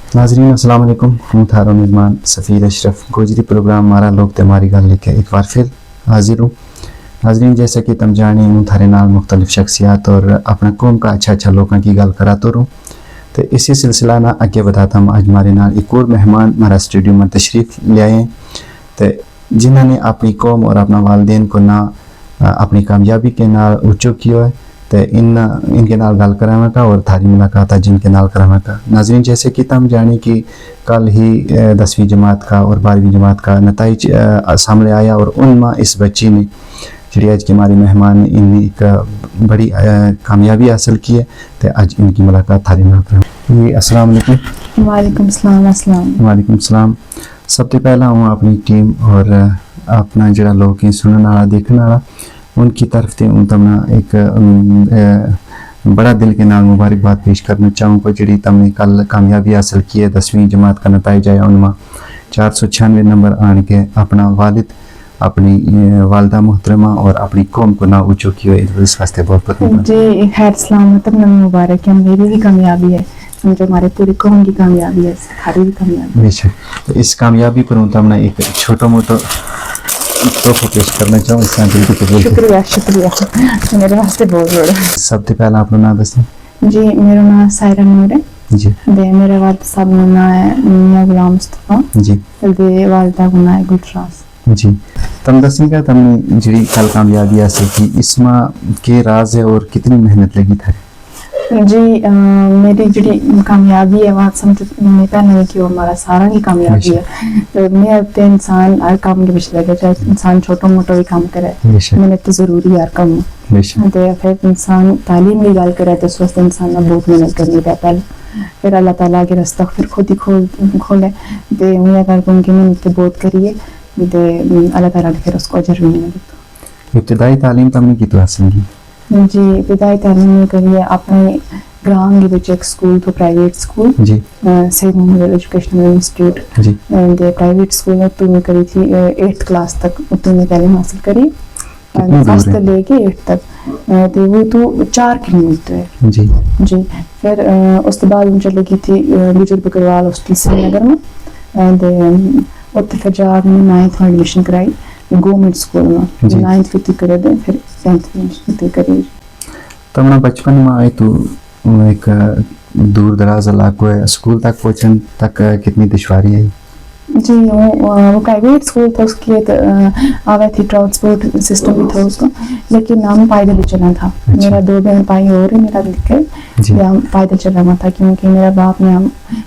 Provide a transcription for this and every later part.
नाजरीन अस्सलाम वालेकुम, हूँ थारो मेहमान सफ़ीर अशरफ गोजरी प्रोग्राम मारा लोग तमारी गल लेके एक बार फिर हाजिर हूँ। नाजरीन जैसा कि तुम जाने हूँ थारे नाल मुख्तलिफ शख्सियात और अपना कौम का अच्छा लोगों की गल कराता रहूँ। तो इसी सिलसिला ना आगे बताता हूँ, आज हमारे नाल एक और मेहमान हमारा स्टूडियो में तशरीफ़ ले आए हैं, तो जिन्होंने अपनी कौम और अपना वालदेन को ना अपनी कामयाबी के नाल ऊँचो किया है, तो इनके नाल गल करावे का और थारी मुलाकात है जिनके नाल करावे का। नाज़रीन जैसे कि तुम जाने कि कल ही 10वीं जमात का और 12वीं जमात का नताइज सामने आया और उनमें इस बच्ची ने जी आज के हमारे मेहमान ने एक बड़ी कामयाबी हासिल की है, तो आज इनकी मुलाकात थारी नाल करावे। जी अस्सलाम वालेकुम। वालेकुम सलाम। अस्सलाम वालेकुम सलाम। सब तो पहला हूँ अपनी टीम और अपना जरा लोग सुनने वाला देखने वाला उनकी तरफ से तमना एक बड़ा दिल के नाल मुबारकबाद पेश करना चाहूँगा। जी तुमने कल कामयाबी हासिल की है, 10वीं जमात का नताइज आया, उनमें 496 नंबर आन के अपना वालिद, अपनी वालदा मोहतरमा और अपनी कौम को ना ऊँचो किया, इस वास्ते बहुत बहुत जी खैर सलामत मुबारक है। मेरी भी कामयाबी है, समझो हमारे पूरी कौम की कामयाबी है, सारी भी कामयाबी। बेशक, तो इस कामयाबी पर तुमने एक छोटा मोटा तोहफा पेश करना चाहूँ। शुक्रिया शुक्रिया, मेरे वास्ते बहुत बड़ा। सब तो पहला अपना नाम दसें। जी मेरा नाम सायरा नूर है जी। दे मेरे वालिद साहब का नाम है मियां गुलाम मुस्तफा जी। दे वालिदा का नाम है गुलराज जी। तुम दसेंगे तुमने जी कल कामयाबी हासिल की, इसमें के राज है और कितनी मेहनत लगी था? जी मेरी जी कामयाबी है वहाँ समझो नेता नहीं कि वो हमारा सारा की कामयाबी है। तो मैं अब इंसान हर काम के पीछे लगे, चाहे इंसान छोटा मोटा भी काम करे, मेहनत तो जरूरी है हर काम में। तो फिर इंसान तालीम की गल करे तो उस वक्त इंसान ने बहुत मेहनत करनी है पहले, फिर अल्लाह ताला के रास्ता फिर खुद ही खोले। तो मैं अगर उनकी मेहनत तो बहुत करिए तो अल्लाह ताला फिर उसको अजर भी मिलेगा। इब्तिदाई तालीम तुमने कितनी हासिल की? जी विदाई तालीम करिए अपने ग्राम के विच एक स्कूल तो प्राइवेट स्कूल जी सैयद मोहम्मद एजुकेशनल इंस्टीट्यूट जी दे प्राइवेट स्कूल में तो मैं करी थी 8th क्लास तक तो मैं तालीम हासिल करी, फर्स्ट से लेके 8th तक। तो वो तो 4 किलोमीटर है जी जी। फिर उस बाद मैं चली गई थी बुजुर्ग बकरवाल हॉस्टल श्रीनगर में, एंड उत्थे फिर जाकर मैं 9th में एडमिशन कराई गवर्नमेंट स्कूल में, 9th फिफ्थ करे दे फिर 10th करी। तुमने बचपन में आए तो एक दूर दराज इलाको है, स्कूल तक पहुँचने तक कितनी दुश्वारी आई? जी वो प्राइवेट स्कूल था, उसकी आवे थी ट्रांसपोर्ट सिस्टम भी था उसका, लेकिन हम पैदल चलना था। मेरा 2 बहन भाई और है मेरा दिक्कत हम पैदल चलना था, क्योंकि मेरा बाप ने हम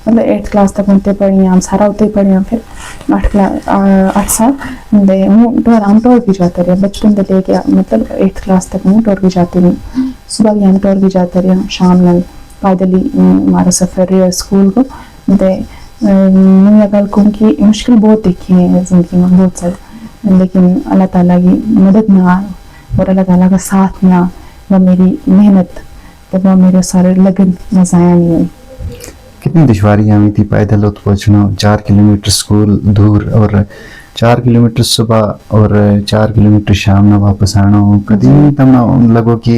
मतलब 8th क्लास तक उतने पढ़ी, हम सारा उतने पढ़े हैं। फिर 8 साल हम टोर भी जाते रहे बचपन से लेके, मतलब 8th क्लास तक हम टोर भी जाते रहे, सुबह भी हम टोर भी जाते रहे, शाम में पैदल ही हमारा सफ़र रहा स्कूल को। मैंने अगर कहूँ कि मुश्किल बहुत देखी है ज़िंदगी में बहुत सारी, लेकिन अल्लाह ताला की मदद में आ और अल्लाह ताला का साथ में आ वह मेरी मेहनत तो वह मेरे सारे लगन में ज़ाया नहीं हुई। कितनी दुश्वारियाँ हुई थी पैदल उत पहुँचना, 4 किलोमीटर स्कूल दूर और 4 किलोमीटर सुबह और 4 किलोमीटर शाम में वापस आना, कभी तुम लगो कि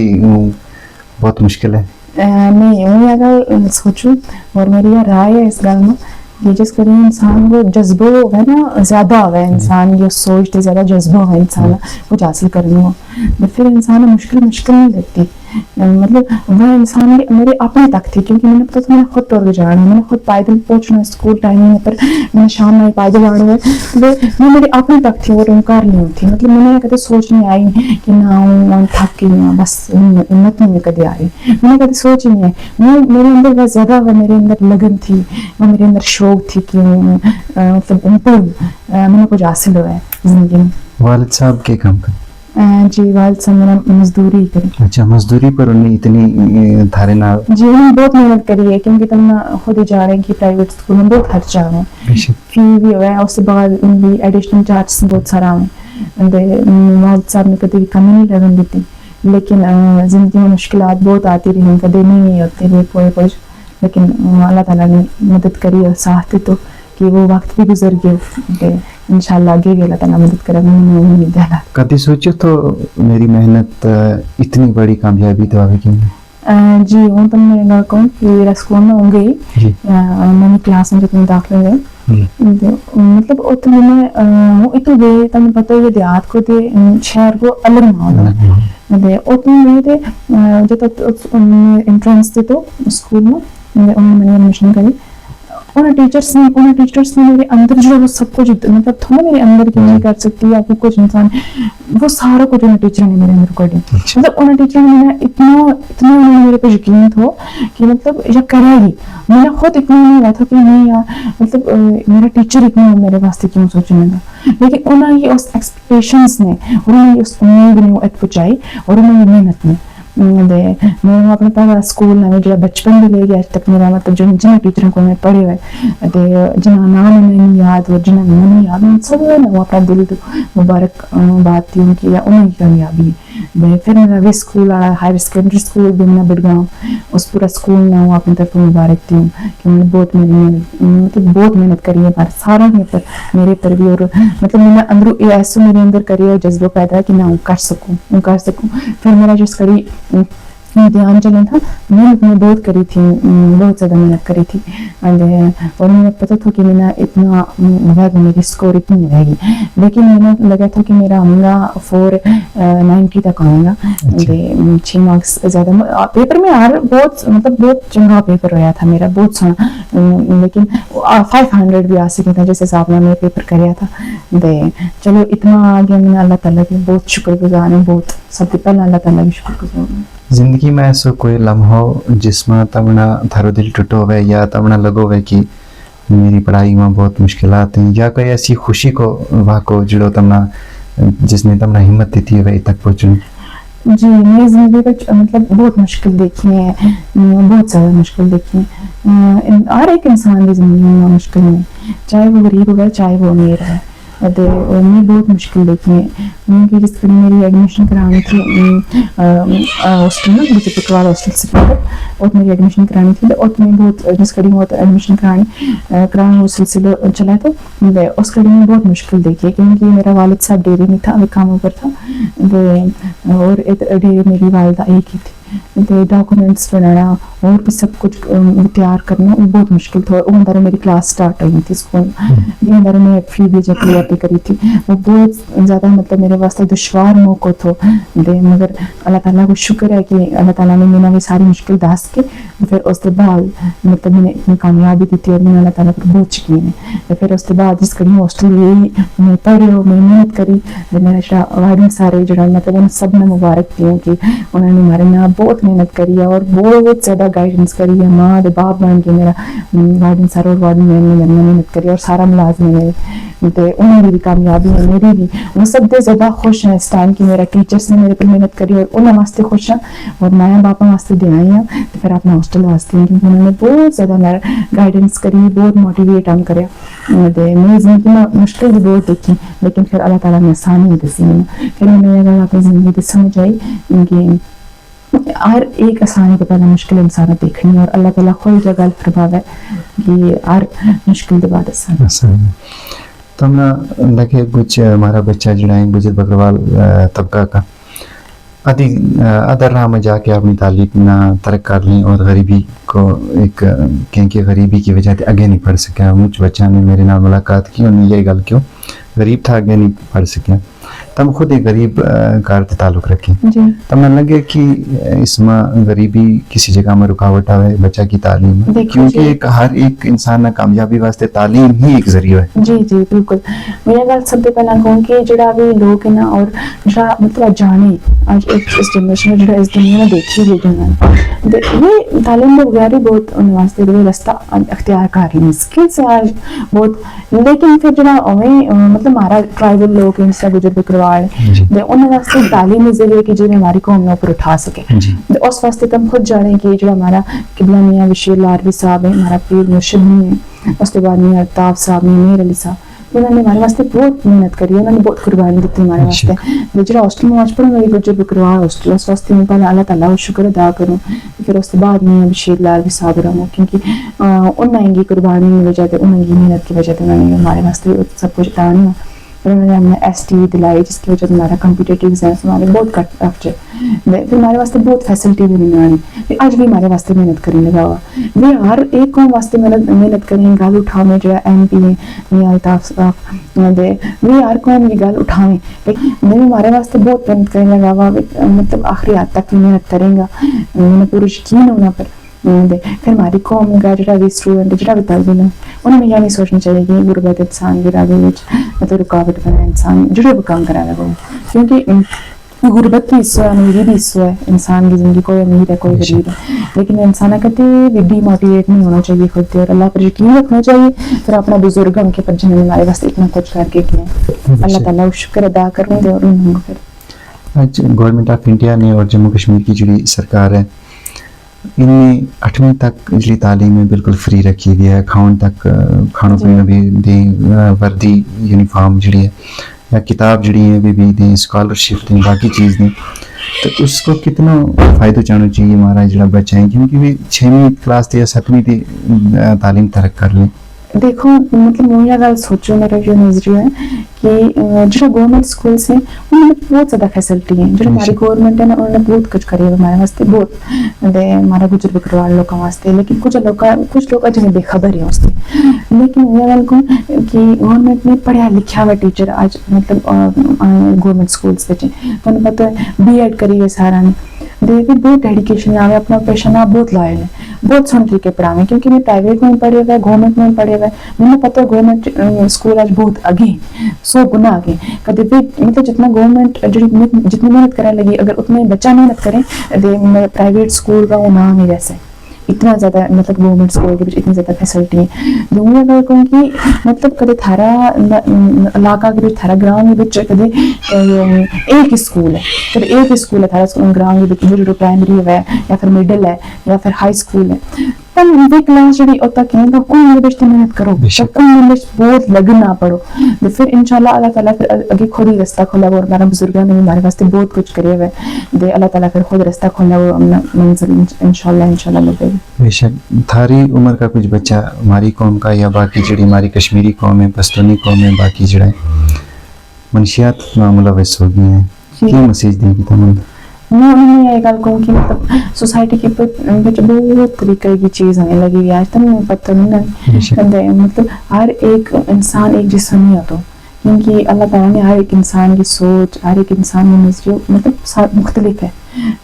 बहुत मुश्किल है? नहीं मैं अगर सोचूं और मेरी यह राय है इस गल में कि जिस करीब इंसान को जज्बो है ना ज़्यादा है, इंसान ये सोचते ज़्यादा जज्बा है इंसान कुछ हासिल करने हो, तो फिर इंसान मुश्किल नहीं लगती। मतलब वह इंसान मेरे अपने तक थी, क्योंकि मैंने पता था मैंने खुद टोर के जाना, मैंने खुद पैदल पहुँचना स्कूल टाइमिंग पर, मैंने शाम में पैदल आना है, वो मेरे अपने तक थी और इनकार नहीं थी। मतलब मैंने कभी सोच नहीं आई कि ना हूँ थक गई हूँ बस हिम्मत नहीं कभी आ रही, मैंने कभी सोच ही नहीं आई। मेरे अंदर वह ज़्यादा मेरे अंदर लगन थी, वो मेरे अंदर शौक थी कि मतलब मैंने कुछ हासिल हुआ है जिंदगी में। वालिद साहब के काम कर? जी वालिद साहब मेरा मजदूरी करी। अच्छा, मजदूरी पर उन्हें इतनी धारे ना? जी उन्होंने बहुत मेहनत करी है, क्योंकि तुम खुद ही जा रहे हैं कि प्राइवेट स्कूल में बहुत खर्चा है, फी भी हुआ है, उसके बाद भी एडिशनल चार्ज बहुत सारा है। वालिद साहब ने कभी कमी नहीं लगन दी थी, लेकिन जिंदगी में मुश्किलात बहुत आती रही, कभी नहीं होती रही कोई, लेकिन अल्लाह ताला ने मदद करी और साथ तो कि वो वक्त भी गुजर गया, इंशाल्लाह आगे भी अल्लाह ताला मदद करेगा। कभी सोचो तो मेरी मेहनत इतनी बड़ी कामयाबी तो आवे क्यों? जी हूँ तो मैं कहूँ कि स्कूल में हूँ गई जी मैंने क्लास में जितने दाखिले गए जी मतलब उतने में इतने गए तब पता है देहात को थे शहर को अलग माहौल है उतने में थे जो तो एंट्रेंस थे तो स्कूल में उन्होंने मैंने एडमिशन करी उन टीचर्स ने मेरे अंदर जो वो सब कुछ मतलब थोड़ा मेरे अंदर की नहीं कर सकती या फिर कुछ इंसान वो सारा कुछ उन टीचर ने मेरे अंदर कर दिया मतलब उन टीचर ने मेरा इतना उन्होंने मेरे पे यकीन था कि मतलब ये करेगी मेरा खुद इतना नहीं हुआ था कि नहीं यार मतलब मेरा टीचर इतना मेरे वास्ते क्यों सोचने लगा लेकिन उन्होंने उस एक्सपेक्टेशंस ने उन्होंने उस उम्मीद ने पहुंचाई और उन्होंने मेहनत ने मैं अपने पहला स्कूल में जो बचपन भी ले गया अज तक मेरा मतलब जो जिन्हें टीचरों को मैं पढ़े हुए जिन्हें नाम नहीं याद और जिन्हें नहीं याद उन सब ने वो अपना दिल मुबारक बात थी उनकी या उन्हीं की कामयाबी फिर मेरा वे स्कूल आया हायर सेकेंडरी स्कूल भी मेरा बिड़गांव उस पूरा स्कूल में वो अपनी तरफ मुबारक थी कि उन्होंने बहुत मतलब बहुत मेहनत करी है सारा मेरे पर भी और मतलब मेरा अंदर ऐसा मेरे अंदर करी और जज्बा पैदा है कि मैं कर सकूँ फिर मेरा जो करी ध्यान चला था मेहनत में बहुत करी थी बहुत ज़्यादा मेहनत करी थी और मुझे पता था कि मेरा इतना मेरी स्कोर इतनी रहेगी लेकिन मैंने लगा था कि मेरा हमला 490 तक आएगा 6 मार्क्स ज़्यादा पेपर में यार बहुत चंगा पेपर होया था मेरा बहुत सोना लेकिन 500 भी आ सके था जिस हिसाब से मैं पेपर कराया था चलो इतना आगे मैंने अल्लाह ताला की बहुत शुक्रगुजार हूँ बहुत सबसे पहले अल्लाह ताला की शुक्रगुजार हूँ जिंदगी में ऐसा कोई लम्हो जिसमें तमना थारो दिल टूटो हुए या तमना लगो हुए कि मेरी पढ़ाई में बहुत मुश्किलात हैं या कोई ऐसी खुशी को वाको जिड़ो तमना जिसने तमना हिम्मत दी थी वही तक पहुँचने जी मेरी जिंदगी का मतलब बहुत मुश्किल देखी है बहुत ज़्यादा मुश्किल देखी है हर एक इंसान की जिंदगी में मुश्किल है चाहे वो गरीब हो चाहे वो अमीर है मैं बहुत मुश्किल देखी है क्योंकि जिस कड़ी मेरी एडमिशन करानी थी हॉस्टल में बीजेपी पिकवाल हॉस्टल से पहले और मेरी एडमिशन करानी थी और मैं बहुत जिस कड़ी में एडमिशन कराने वो सिलसिला चला तो उस कड़ी में बहुत मुश्किल देखी है क्योंकि मेरा वालिद साहब डेयरी में था काम पर था और डेयरी मेरी वालिदा एक ही थी डॉक्यूमेंट्स बनाना और भी सब कुछ तैयार करना वो बहुत मुश्किल था वो अंदर मेरी क्लास स्टार्ट हुई थी स्कूल में अंदर मैं फ्री भेजा क्लियर करी थी वो बहुत ज़्यादा मतलब मेरे वास्ते दुश्वार मौका था मगर अल्लाह ताला को शुक्र है कि अल्लाह ताला ने मैंने सारी मुश्किल दस के फिर उसके बाद मतलब मैंने इतनी कामयाबी दी थी और मैंने अल्लाह ताला पर बहुत यकीन है फिर उसके बाद जिस कड़ी हॉस्टल यही मैं पढ़े हो मैं मेहनत करी मेरा वार्डन सारे जो मतलब उन सब ने मुबारक दी कि उन्होंने हमारे ना बहुत मेहनत करी है और बहुत ज़्यादा गाइडेंस करी है माँ दे बाप बन के मेरा वार्डन सर और वार्डन मैन ने मेहनत करी और सारा मुलाजम मेरे उन्होंने भी कामयाबी है मेरी भी वो सब दे ज़्यादा खुश हैं इस टाइम की मेरा टीचर्स ने मेरे पर मेहनत करी और उन्होंने वास्ते खुश हैं और माया बापा वास्ते दे आई हैं तो फिर अपना हॉस्टल वास्ते क्योंकि उन्होंने बहुत ज़्यादा मेरा गाइडेंस करी बहुत मोटिवेट हम करे मेरी जिंदगी में मुश्किल भी बहुत देखी लेकिन फिर अल्लाह ताला ने आसानी दसी मैंने फिर मैंने अपनी ज़िंदगी समझ आई कि हर एक आसानी के पहले मुश्किल इंसान देखनी और अल्लाह ताला खुद जगह फरमावे कि हर मुश्किल के बाद आसान तो हमने लगे कुछ हमारा बच्चा जड़ा है गुजर बकरवाल तबका का अदर राह में जाके अपनी तालीम ना तरक कर ली और गरीबी को एक क्योंकि गरीबी की वजह से आगे नहीं पढ़ सका मुझ बच्चा ने मेरे नाल मुलाकात की उन्हें यही गल क्यों गरीब था आगे नहीं पढ़ सके तब खुद एक गरीब कार से ताल्लुक रखे तब मन लगे कि इसमें गरीबी किसी जगह में रुकावट आवे बच्चा की तालीम क्योंकि हर एक इंसान ना कामयाबी वास्ते तालीम ही एक जरिया है जी जी बिल्कुल मेरा गल सब पहला कहूँ कि जड़ा भी लोग है ना और जड़ा मतलब जाने आज इस जनरेशन में जड़ा इस दुनिया में देखी गई ये तालीम के बगैर ही बहुत उन वास्ते रास्ता अख्तियार कर ली मुश्किल से आज बहुत लेकिन फिर जड़ा मतलब हमारा ट्राइबल लोग हैं गुजर बकरवाल उन्होंने वास्ते तालीम जरिए कि जिन्हें हमारी कौम ऊपर उठा सके उस वास्ते तुम खुद जाने कि जो हमारा किबला मियाँ बशीर लारवी साहब है हमारा पीर मुर्शिद है उसके बाद मियाँ अल्ताफ साहब ने मेर अली साहब उन्होंने हमारे वास्ते बहुत मेहनत करी उन्होंने बहुत कुर्बानी दी हमारे वास्ते जो हॉस्टल में आज पढ़ा मेरी गुजर बकरवाल हॉस्टल उस वास्ते मैं पहले अल्लाह ताला का शुक्र अदा करूँ फिर उसके बाद मियाँ बशीर लारवी साहब रहूँ क्योंकि उन्हें कुर्बानी की वजह से उन्हें मेहनत की वजह से उन्होंने हमारे वास्ते सब कुछ दान फिर उन्होंने हमें ST दिलाई जिसकी वजह से हमारा कॉम्पिटेटिव एग्जाम्स हमारे बहुत कट रफ थे फिर हमारे वास्ते बहुत फैसिलिटी भी नहीं आनी फिर अज भी हमारे वास्ते मेहनत करने लगा हुआ वे हर एक कौम वास्ते मेहनत करें गल उठावें जो MP ने मियां अल्ताफ साहब दे वे हर कौम की गल उठावें लेकिन मैं हमारे वास्ते बहुत मेहनत करने लगा हुआ मतलब आखिरी हद तक मेहनत करेंगे मैंने पूरा यकीन होना पर दे फिर हमारी कौम का जो भी स्टूडेंट जो भी तलबी है उन्होंने यह नहीं सोचना चाहिए कि गुरबत इंसान की राह मतलब रुकावट बना इंसान जो भी काम करा लगा क्योंकि गुरबत भी हिस्सा है अमीरी भी हिस्सा है इंसान की जिंदगी कोई अमीर है कोई गरीब है लेकिन इंसान कभी भी डीमोटिवेट नहीं होना चाहिए खुद और अल्लाह पर यकीन रखना चाहिए फिर अपना बुजुर्ग उनके पर जिन्होंने हमारे वास्ते इतना कुछ करके किया अल्लाह ताला शुक्र अदा करने दे और उन्होंने फिर आज गवर्नमेंट ऑफ इंडिया ने और जम्मू कश्मीर की जी सरकार है इनमें 8वीं तक जी तालीम में बिल्कुल फ्री रखी गई है खाने तक खानों पीने भी दें वर्दी यूनिफॉर्म जी है या किताब जी है भी दें स्कॉलरशिप दें बाकी चीज़ दें तो उसको कितना फ़ायदा चाहना चाहिए हमारा जो बच्चा है क्योंकि भी 6वीं क्लास या 7वीं की तालीम तरक कर लें देखो मतलब मैं गल सोचो मेरा जो नजरिया है कि जो गवर्नमेंट स्कूल्स हैं उनमें बहुत ज़्यादा फैसिलिटी है जो हमारी गवर्नमेंट है ना उन्होंने बहुत कुछ करी है हमारे वास्ते बहुत हमारा गुजर बकरवाल लोगों वास्ते लेकिन कुछ लोग जिन्हें बेखबर है उससे लेकिन मैं गल कहूँ कि गवर्नमेंट ने पढ़िया लिखा हुआ टीचर आज मतलब गवर्नमेंट स्कूल्स में तुम पता है B.Ed करी है सारा ने भी बहुत डेडिकेशन आवे अपना पेशा आप बहुत लॉयल है बहुत सोहने तरीके पढ़ावे क्योंकि मैं प्राइवेट में पढ़े हुआ है गवर्नमेंट में पढ़े हुआ है मैंने पता है गवर्नमेंट स्कूल आज बहुत आगे 100 गुना आगे कभी भी मतलब जितना गवर्नमेंट जितनी मेहनत करने लगी अगर उतने बच्चा मेहनत करें प्राइवेट स्कूल का वो ना नहीं वैसे इतना ज़्यादा मतलब गवर्नमेंट स्कूल के बीच इतनी ज़्यादा फैसिलिटी है दूसरी अगर कहूँ कि मतलब कदे थारा इलाका के बीच थारा ग्राम के बीच कदे एक ही स्कूल है फिर एक ही स्कूल है थारा ग्राम के बीच जो प्राइमरी है या फिर मिडिल है या फिर हाई स्कूल है तब वे क्लास जी तक है तो उन बीच मेहनत करो तब उन बीच बहुत लगन ना पड़ो तो फिर इंशाल्लाह अल्लाह ताला फिर आगे खुद ही रास्ता खोला और हमारा बुजुर्गों ने हमारे वास्ते बहुत कुछ करे हुए दे अल्लाह ताला फिर खुद रास्ता खोला वो अपना मंजिल इंशाल्लाह लगेगी बेशक थारी उम्र का कुछ बच्चा हमारी कौम का या बाकी जड़ी हमारी कश्मीरी कौम है पश्तूनी कौम है बाकी जड़ा मनशियात मामला वैसे हो गई है क्या मैसेज देगी तुम मैं उन्होंने यही गल कहूँ कि मतलब सोसाइटी के बहुत तरीके की चीज़ आने लगी है आज तक मुझे पता नहीं मतलब हर एक इंसान एक जिस्म नहीं होता क्योंकि अल्लाह ताला ने हर एक इंसान की सोच हर एक इंसान में नजरिया मतलब मुख्तलिफ है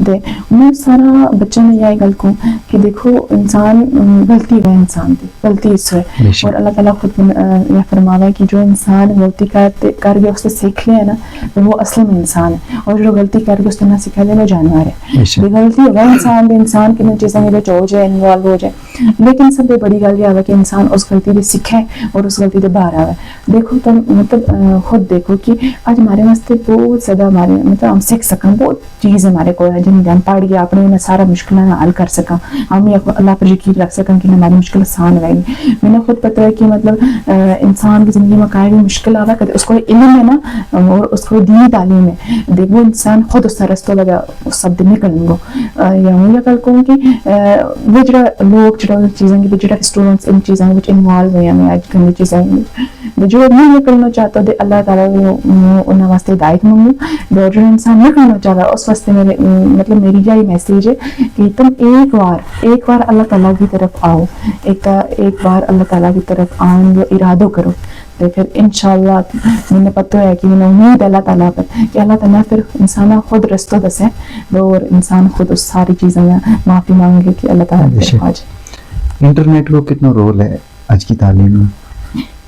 दे मैं सारा बच्चों में यही गल कहूँ कि देखो इंसान गलती है इंसान की गलती इससे और अल्लाह ताला खुद यह फरमावा है कि जो इंसान गलती कर गया उससे सीख लिया ना तो वो असल में इंसान है और जो गलती कर गया उसने ना सीखा लिया वो जानवर है गलती होगा इंसान किन चीज़ों में हो जाए इन्वॉल्व हो जाए लेकिन सब बड़ी गल यह है कि इंसान उस गलती से सीखे और उस गलती से बाहर आवे देखो तो मतलब खुद देखो कि आज हमारे वास्ते बहुत ज़्यादा हमारे मतलब हम सीख सकें बहुत चीज़ हमारे को है जिन्हें हम पढ़ गया अपने सारा मुश्किल हल कर सका हम अल्लाह पर यकीन रख सकें कि हमारी मुश्किल आसान रहेगी मैंने खुद पता है कि मतलब इंसान की ज़िंदगी में कोई भी मुश्किल आवा कदे उसको इल्म है ना और उसको दीनी तालीम है देखो इंसान खुद उसका रास्ता लगा उस सब दिन निकलेंगे या मैं कल कहूँ कि वो जो लोग जो चीज़ों के जो स्टूडेंट्स इन चीज़ों में इन्वॉल्व हुए हैं आज गंदी चीज़ों जो नहीं निकलना चाहता है अल्लाह ताला उन्होंने वास्ते हिदायत मंगू जो इंसान निकलना चाहता है उस वास्ते मेरे मतलब मेरी यही मैसेज है कि तुम एक बार अल्लाह ताला की तरफ आओ एक बार अल्लाह ताला की तरफ आने जो इरादो करो तो फिर इंशाल्लाह मैंने पता है कि मैंने उम्मीद अल्लाह ताला पर कि अल्लाह ताला फिर इंसान खुद रास्ता दसे और इंसान खुद उस सारी चीज़ों में माफ़ी मांगे कि अल्लाह ताला तरफ आ जाए इंटरनेट को कितना रोल है आज की तालीम में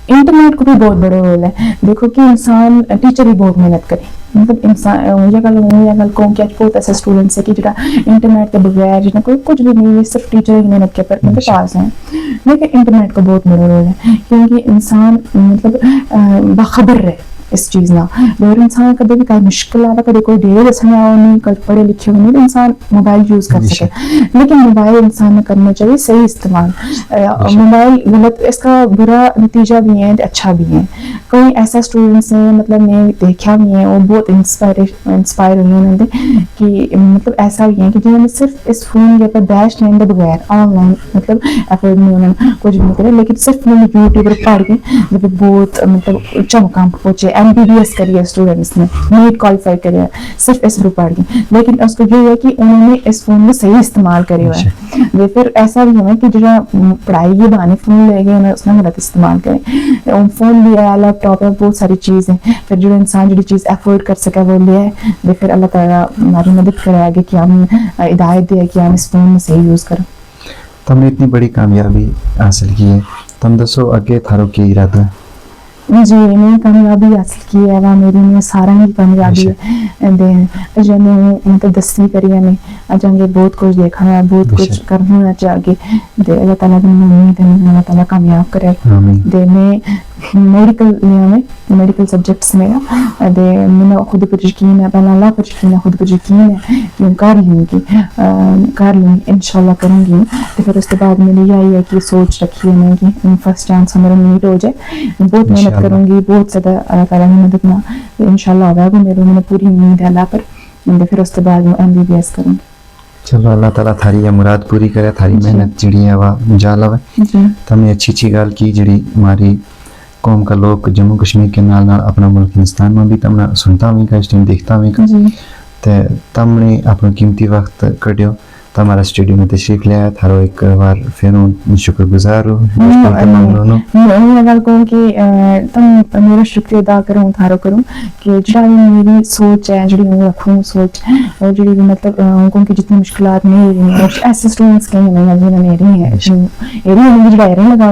इंटरनेट को भी बहुत बड़ा रोल है देखो कि इंसान टीचर भी बहुत मेहनत करे मतलब इंसान ये गल कहूँ कि बहुत ऐसे स्टूडेंट्स है कि जो इंटरनेट के बगैर जिन्हें कोई कुछ भी नहीं है सिर्फ टीचर की मेहनत के पर पास हैं लेकिन इंटरनेट का बहुत बड़ा रोल है क्योंकि इंसान मतलब बाखबर रहे इस चीज़ ना और इंसान कभी भी कोई मुश्किल आवा कभी कोई डेढ़ दसने आओ नहीं कल पढ़े लिखे नहीं तो इंसान मोबाइल यूज़ कर सके लेकिन मोबाइल इंसान ने करना चाहिए सही इस्तेमाल मोबाइल गलत इसका बुरा नतीजा भी है अच्छा भी है कोई ऐसा स्टूडेंट्स है मतलब मैं देखा भी है वो बहुत इंस्पायर हुई उन्होंने कि मतलब ऐसा भी है कि जिन्होंने सिर्फ इस फ़ोन के ऊपर बैच लेने बगैर ऑनलाइन मतलब एफर्ट नहीं उन्होंने कुछ भी नहीं करे लेकिन सिर्फ उन्होंने यूट्यूब पर पढ़ के बहुत मतलब ऊंचा मुकाम पर पहुँचे MBBS करी है स्टूडेंट्स ने, नीट क्वालिफाई करी है सिर्फ इस ग्रुप पढ़ के, लेकिन उसको ये है कि उन्होंने इस फोन में सही इस्तेमाल करे हुआ है। ये फिर ऐसा भी है कि जो पढ़ाई के बहाने फोन ले गए उन्हें उसने गलत इस्तेमाल करे, फोन लिया है, लैपटॉप है, बहुत सारी चीज़ है, फिर जो इंसान जो चीज़ एफोर्ड कर सके वो लिया है, ये फिर अल्लाह ताला हमारी मदद कराएगा कि हम हिदायत दिया कि हम इस फोन में सही यूज़ करें। तुमने इतनी बड़ी कामयाबी हासिल की है, तुम दसो अगे थारो की इरादा है? जी मैं कामयाबी हासिल की है वा मेरी में सारा ही कामयाबी है दे जने मतलब 10वीं करी है मैं अजांगे बहुत कुछ देखा है, बहुत कुछ करना है आगे दे अल्लाह ताला की उम्मीद है अल्लाह ताला कामयाब करे। दे मैं मेडिकल लिया में मेडिकल सब्जेक्ट्स में दे मैंने खुद पर यकीन है, पहला अल्लाह पर यकीन है, खुद पर यकीन है कि मैं कर लूँगी इंशाल्लाह करूँगी। तो फिर उसके बाद मेरी यही है कि सोच रखी है मैं कि फर्स्ट चांस मेरा मीट हो जाए, बहुत मेहनत करूँगी, बहुत ज़्यादा अल्लाह ताला की मदद ना इंशाल्लाह होगा, मेरे मैंने पूरी उम्मीद है अल्लाह पर। फिर उसके बाद मैं MBBS करूँगी। चलो अल्लाह ताला थारी ये मुराद पूरी करे, थारी मेहनत जिड़ी है वह जा लवे। तुमने अच्छी गल की जिड़ी हमारी कौम का लोग जम्मू कश्मीर के नाल नाल अपना मुल्क हिंदुस्तान में भी तुमने सुनता भी का इस टाइम देखता भी का ते तुमने अपना कीमती वक्त कढ़ियो, तुम्हारा स्टूडियो में तशरीफ ले आया, थारो एक बार फिर शुक्रगुजार हो। मैं गल कहूँ कि तुम मेरा शुक्रिया अदा करूँ थारो करूँ कि जो मेरी सोच है जी मैं रखूँ सोच और जी मतलब उनको की जितनी मुश्किलात नहीं रही और ऐसे स्टूडेंट्स कहीं नहीं जिन्होंने रही है एरिया जो एरिया लगा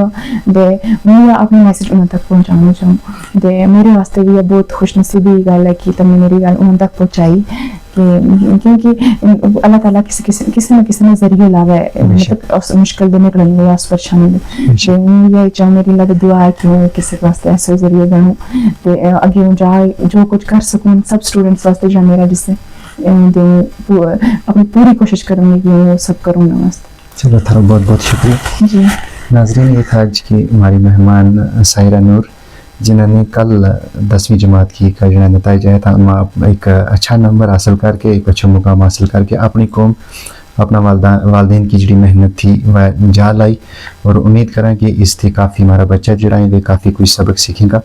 दे मैं अपने मैसेज उन तक पहुँचाना चाहूँ। दे मेरे वास्ते भी बहुत खुशनसीबी गल है कि तुमने मेरी गल उन तक पहुँचाई क्योंकि अल्लाह ताला किसी न किसी ने जरिए लावा है मतलब उस मुश्किल दिन निकलने या उस परेशानी में ये चाहे मेरी अल्लाह दुआ है कि मैं किसी वास्ते ऐसे जरिए बनूं ते आगे जा जो कुछ कर सकूं सब स्टूडेंट्स वास्ते जो मेरा जिससे अपनी पूरी कोशिश करूंगी कि वो सब करूँ वास्ते। चलो थारा बहुत बहुत शुक्रिया जी। नाजरीन ये था आज की हमारी मेहमान साहिरा नूर जिन्होंने कल 10वीं जमात की का जो नतीज आया था एक अच्छा नंबर हासिल करके एक अच्छा मुकाम हासिल करके अपनी कौम अपना वालदेन की जी मेहनत थी वह जा लाई और उम्मीद करें कि इससे काफ़ी हमारा बच्चा जरा है काफ़ी कुछ सबक सीखेगा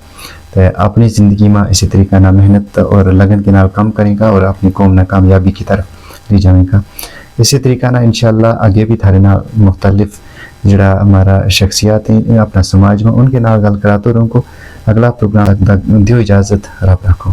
तो अपनी ज़िंदगी में इसी तरीका ना मेहनत और लगन के नाल काम करेगा और अपनी कौम ना कामयाबी की तरफ ले जाएगा। इसी तरीका ना इंशाल्लाह आगे भी थारे ना मुख्तलिफ जरा हमारा शख्सियात हैं अपना समाज में उनके नाल गल कराते रहूँ। अगला प्रोग्राम तक दियो इजाज़त, रब रखो।